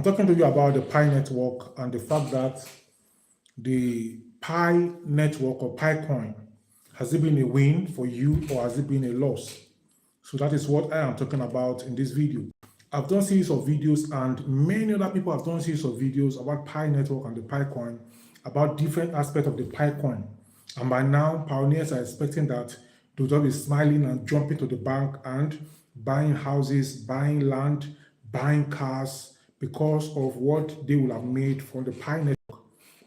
talking to you about the Pi network and the fact that the Pi network or Picoin, has it been a win for you or has it been a loss? So that is what I am talking about in this video. I've done series of videos and many other people have done series of videos about Pi network and the Picoin, about different aspects of the Picoin. And by now, pioneers are expecting that they'll just be smiling and jumping to the bank and buying houses, buying land, buying cars because of what they will have made from the Pi network.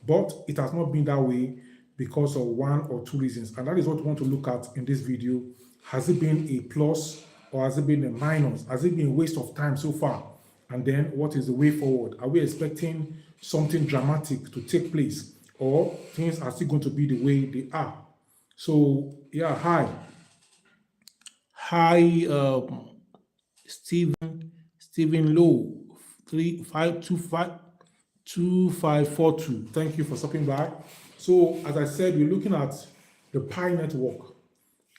But it has not been that way because of one or two reasons. And that is what we want to look at in this video. Has it been a plus or has it been a minus? Has it been a waste of time so far? And then what is the way forward? Are we expecting something dramatic to take place or things are still going to be the way they are? So yeah, hi, Stephen Lowe, 2542. Thank you for stopping by. So as I said, we're looking at the Pi network.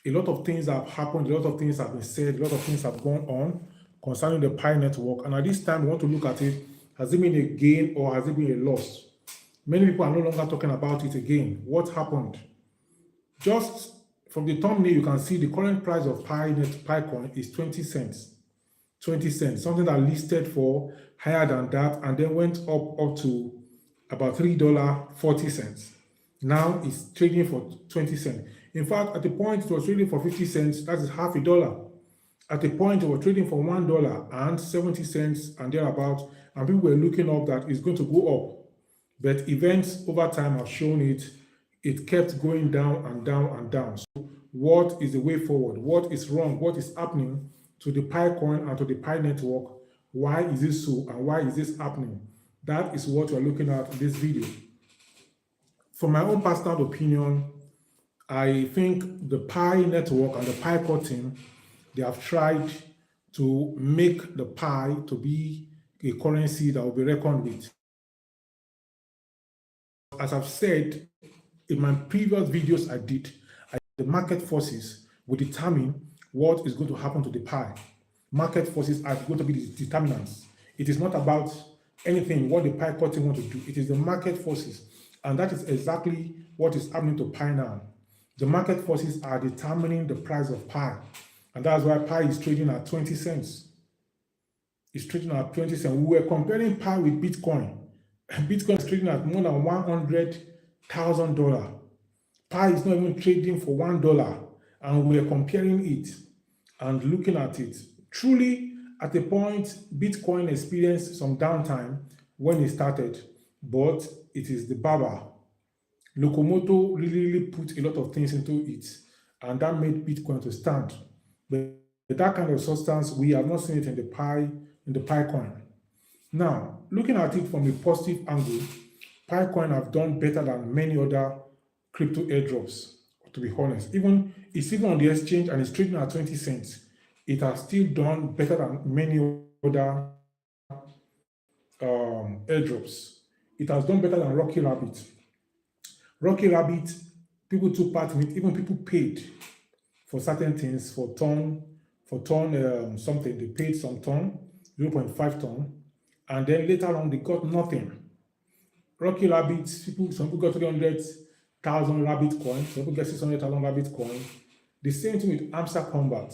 A lot of things have happened, a lot of things have been said, a lot of things have gone on concerning the Pi network. And at this time, we want to look at it. Has it been a gain or has it been a loss? Many people are no longer talking about it again. What happened? Just from the thumbnail, you can see the current price of Picoin is 20 cents. 20 cents, something that listed for higher than that and then went up to about $3.40. Now it's trading for 20 cents. In fact, at the point it was trading for 50 cents, that is half a dollar. At the point it was trading for $1.70 and thereabouts, and people were looking up that it's going to go up. But events over time have shown it kept going down and down and down. So what is the way forward? What is wrong? What is happening to the Picoin and to the Pi network? Why is this so and why is this happening? That is what we're looking at in this video. From my own personal opinion, I think the Pi network and the Picoin team, they have tried to make the Pi to be a currency that will be reckoned with. As I've said in my previous videos the market forces will determine what is going to happen to the Pi. Market forces are going to be the determinants. It is not about anything what the Pi team want to do. It is the market forces. And that is exactly what is happening to Pi now. The market forces are determining the price of Pi. And that's why Pi is trading at 20 cents. It's trading at 20 cents. We were comparing Pi with Bitcoin. Bitcoin is trading at more than $100,000. Pi is not even trading for $1. And we are comparing it and looking at it. Truly, at a point, Bitcoin experienced some downtime when it started, but it is the Baba. Lokomoto really put a lot of things into it, and that made Bitcoin to stand. But that kind of substance, we have not seen it in the Picoin. Now, looking at it from a positive angle, Picoin have done better than many other crypto airdrops, to be honest. It's even on the exchange and it's trading at 20 cents. It has still done better than many other airdrops. It has done better than Rocky Rabbit. Rocky Rabbit, people took part in it, even people paid for certain things, for ton something. They paid some ton, 0.5 ton, and then later on they got nothing. Rocky Rabbit, some people got 300,000 rabbit coins, some people get 600,000 rabbit coins. The same thing with Hamster Combat.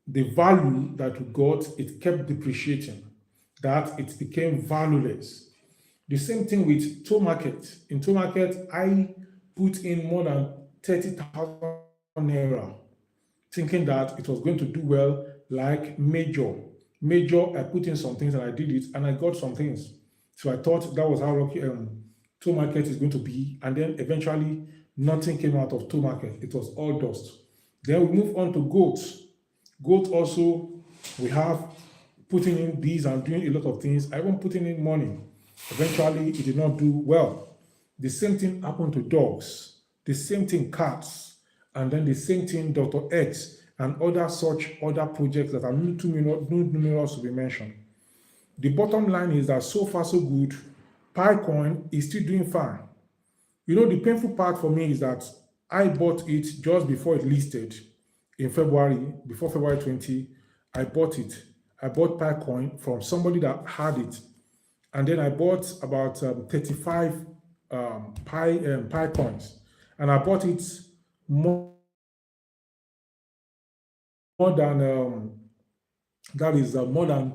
The value that we got, it kept depreciating, that it became valueless. The same thing with Toe Market. In Toe Market, I put in more than 30,000 naira, thinking that it was going to do well, like Major. I put in some things and I did it and I got some things. So I thought that was how Toe Market is going to be. And then eventually nothing came out of Toe Market. It was all dust. Then we move on to Goat. Goat also, we have putting in these and doing a lot of things. I even putting in money. Eventually, it did not do well. The same thing happened to dogs. The same thing cats. And then the same thing Dr. X and other projects that are too numerous to be mentioned. The bottom line is that so far so good, Picoin is still doing fine. You know, the painful part for me is that I bought it just before it listed in February, before February 20. I bought it. I bought Picoin from somebody that had it, and then I bought about 35 Pi coins, and I bought it more than that is more than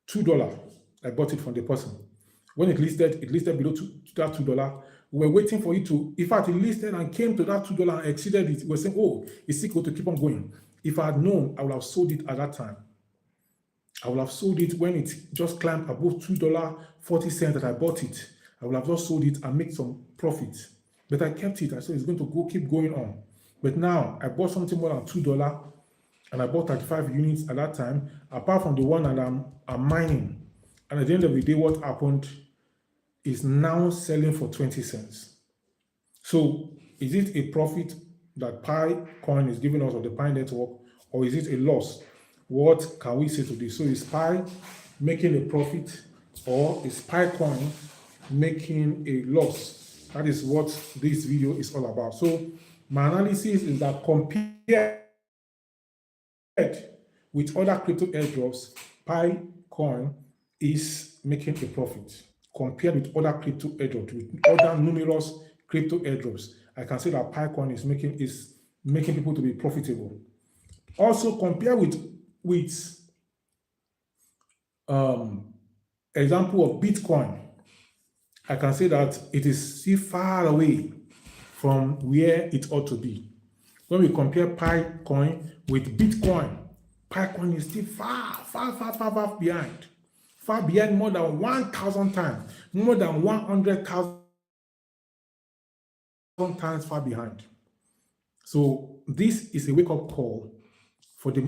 $2. I bought it from the person. When it listed below that $2. We were waiting for it to, in fact, it listed and came to that $2 and exceeded it. We were saying, oh, it's still going to keep on going. If I had known, I would have sold it at that time. I would have sold it when it just climbed above $2.40 that I bought it. I would have just sold it and make some profit. But I kept it. I said it's going to keep going on. But now I bought something more than $2 and I bought 35 units at that time, apart from the one that I'm mining. And at the end of the day, what happened is now selling for 20 cents. So is it a profit that Picoin is giving us or the Pi network, or is it a loss? What can we say to this? So is Pi making a profit, or is Picoin making a loss? That is what this video is all about. So my analysis is that compared with other crypto airdrops, Picoin is making a profit. Compared with other crypto airdrops, with other numerous crypto airdrops, I can say that Picoin is making people to be profitable. Also, compare with example of Bitcoin, I can say that it is still far away from where it ought to be. When we compare Picoin with Bitcoin, Picoin is still far behind. Far behind more than 1,000 times, more than 100,000 times far behind. So this is a wake-up call for the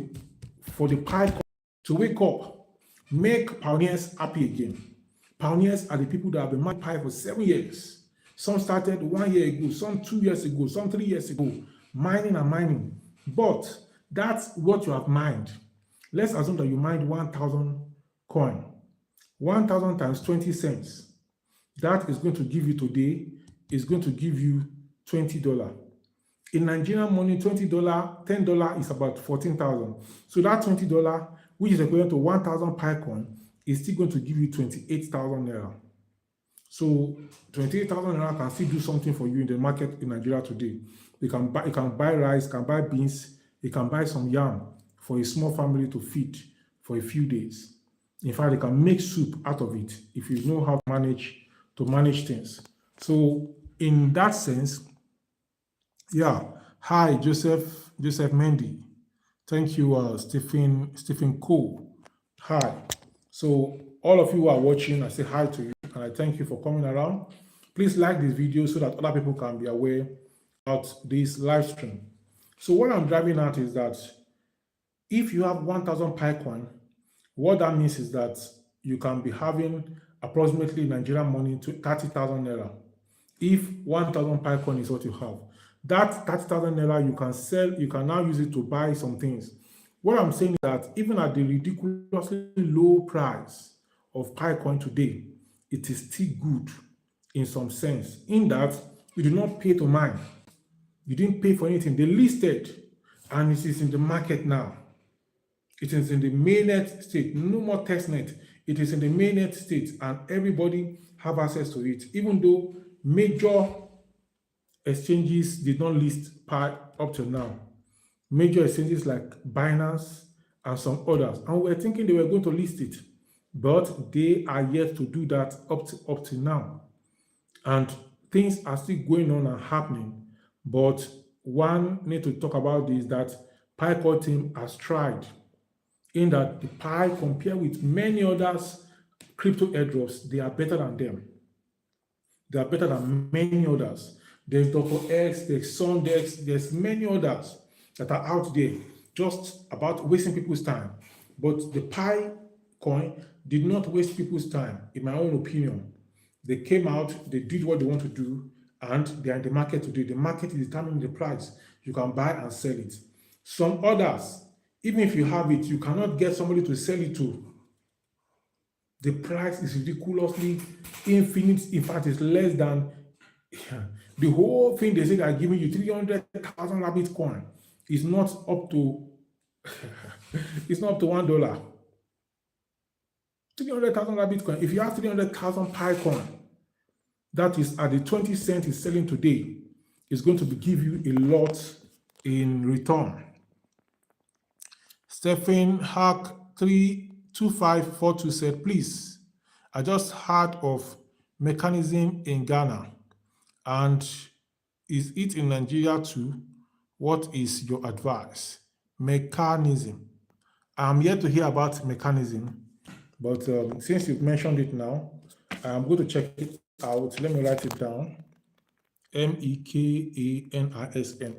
Picoin to wake up, make pioneers happy again. Pioneers are the people that have been mining Pi for 7 years. Some started 1 year ago, some 2 years ago, some 3 years ago, mining and mining. But that's what you have mined. Let's assume that you mined 1,000 coin. 1,000 times 20 cents. That is going to give you today, is going to give you $20. In Nigerian money, $20, $10 is about 14,000. So that $20, which is equivalent to 1,000 Picoin, is still going to give you 28,000 naira. So 28,000 naira can still do something for you in the market in Nigeria today. You can buy rice, can buy beans, you can buy some yam for a small family to feed for a few days. In fact, they can make soup out of it if you know how to manage things. So in that sense, yeah. Hi, Joseph Mendy. Thank you, Stephen Cole. Hi. So all of you who are watching, I say hi to you and I thank you for coming around. Please like this video so that other people can be aware about this live stream. So what I'm driving at is that if you have 1,000 Picoin, what that means is that you can be having approximately Nigerian money to 30,000 naira. If 1,000 Picoin is what you have, that 30,000 naira you can sell, you can now use it to buy some things. What I'm saying is that even at the ridiculously low price of Picoin today, it is still good in some sense, in that you do not pay to mine. You didn't pay for anything. They listed and it is in the market now. It is in the mainnet state, no more testnet. It is in the mainnet state and everybody have access to it, even though major exchanges did not list Pi up to now. Major exchanges like Binance and some others. And we were thinking they were going to list it, but they are yet to do that up to now. And things are still going on and happening. But one need to talk about this, that Picoin team has tried in that the Pi, compared with many others crypto airdrops, they are better than them. They are better than many others. There's Dr. X, there's Sundex, there's many others that are out there just about wasting people's time. But the Pi coin did not waste people's time, in my own opinion. They came out, they did what they want to do, and they are in the market today. The market is determining the price. You can buy and sell it. Some others, even if you have it, you cannot get somebody to sell it to. The price is ridiculously infinite. In fact, it's less than the whole thing they say they are giving you 300,000 Bitcoin is not up to it's not up to $1. 300,000 rabbit coin. If you have 300,000 Picoin, that is at the 20 cents it's selling today, it's going to give you a lot in return. Stephen Hack 32542 said, please, I just heard of mechanism in Ghana, and is it in Nigeria too? What is your advice? Mechanism. I'm yet to hear about mechanism, but since you've mentioned it now, I'm going to check it out. Let me write it down. Mechanism.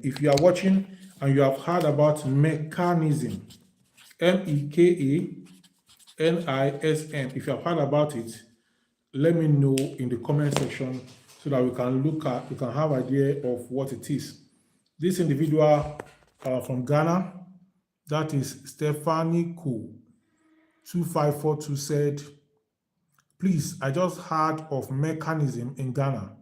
If you are watching and you have heard about mechanism, Mechanism, if you have heard about it, let me know in the comment section so that we can have idea of what it is. This individual from Ghana, that is Stephanie Ko 2542, said, please, I just heard of mechanism in Ghana.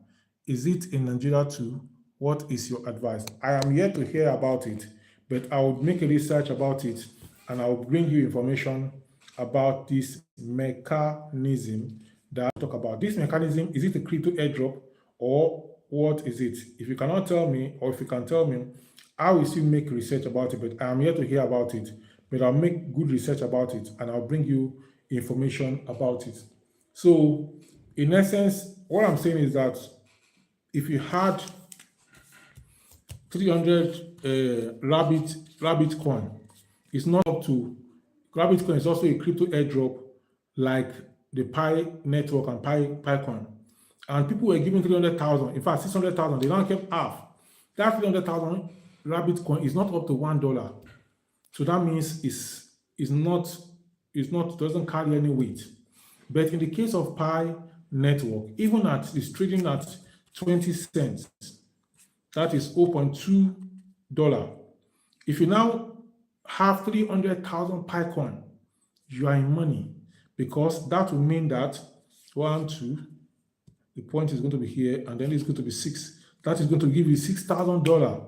Is it in Nigeria too? What is your advice? I am yet to hear about it, but I will make a research about it and I will bring you information about this mechanism that I talk about. This mechanism, is it a crypto airdrop or what is it? If you cannot tell me, or if you can tell me, I will still make research about it, but I am here to hear about it. But I'll make good research about it and I'll bring you information about it. So, in essence, what I'm saying is that if you had 300 rabbit coin, it's not up to rabbit coin is also a crypto airdrop like the Pinetwork and Picoin. And people were giving 300,000, in fact 600,000, they now kept half. That 300,000 rabbit coin is not up to $1. So that means doesn't carry any weight. But in the case of Pinetwork, even it's trading at 20 cents, that is $0.2. If you now have 300,000 Picoin, you are in money, because that will mean that 1, 2, the point is going to be here, and then it's going to be 6. That is going to give you $6,000.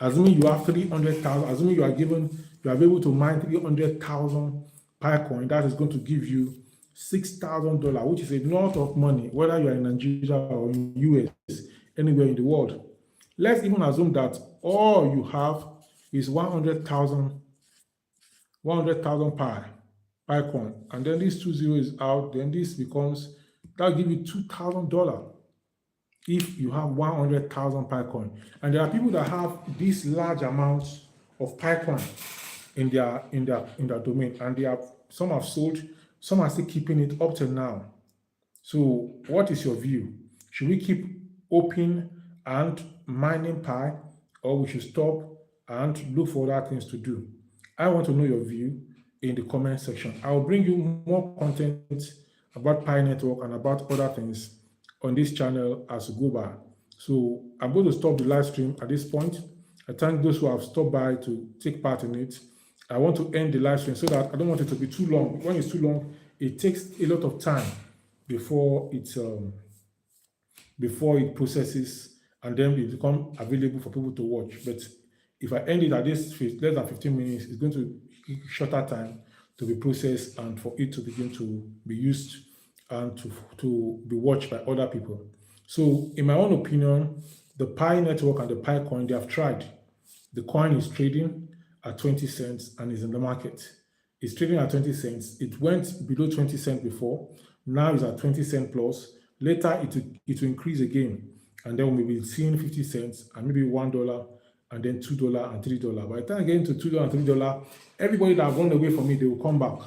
Assuming you have 300,000, assuming you are able to mine 300,000 Picoin, that is going to give you $6,000, which is a lot of money, whether you are in Nigeria or in US, anywhere in the world. Let's even assume that all you have is 100,000 Picoin, and then this 20 is out, then this becomes, that'll give you $2,000 if you have 100,000 Picoin. And there are people that have these large amounts of Picoin in their domain, and some have sold, some are still keeping it up till now. So what is your view? Should we keep open and mining Pi, or we should stop and look for other things to do? I want to know your view in the comment section. I will bring you more content about Pinetwork and about other things on this channel as we go by. So I'm going to stop the live stream at this point. I thank those who have stopped by to take part in it. I want to end the live stream so that I don't want it to be too long. When it's too long, it takes a lot of time before it processes and then it becomes available for people to watch. But if I end it at this less than 15 minutes, it's going to take shorter time to be processed and for it to begin to be used and to be watched by other people. So in my own opinion, the Pinetwork and the Picoin, they have tried. The coin is trading at 20 cents and is in the market. It's trading at 20 cents. It went below 20 cents before. Now it's at 20 cents plus. Later, it will increase again. And then we'll be seeing 50 cents and maybe $1 and then $2 and $3. By the time I get into $2 and $3, everybody that have gone away from me, they will come back.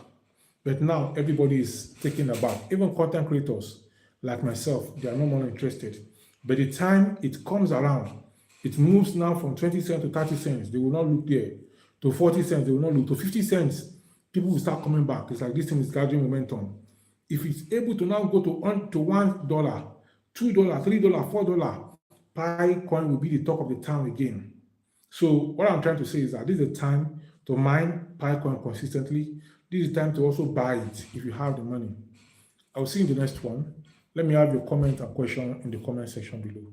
But now everybody is taking a back. Even content creators like myself, they are no more interested. By the time it comes around, it moves now from 20 cents to 30 cents. They will not look there. To 40 cents, they will not look. To 50 cents, people will start coming back. It's like this thing is gathering momentum. If it's able to now go to $1, $2, $3, $4, Picoin will be the talk of the town again. So what I'm trying to say is that this is the time to mine Picoin consistently. This is the time to also buy it if you have the money. I'll see you in the next one. Let me have your comment and question in the comment section below.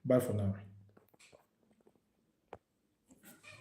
Bye for now.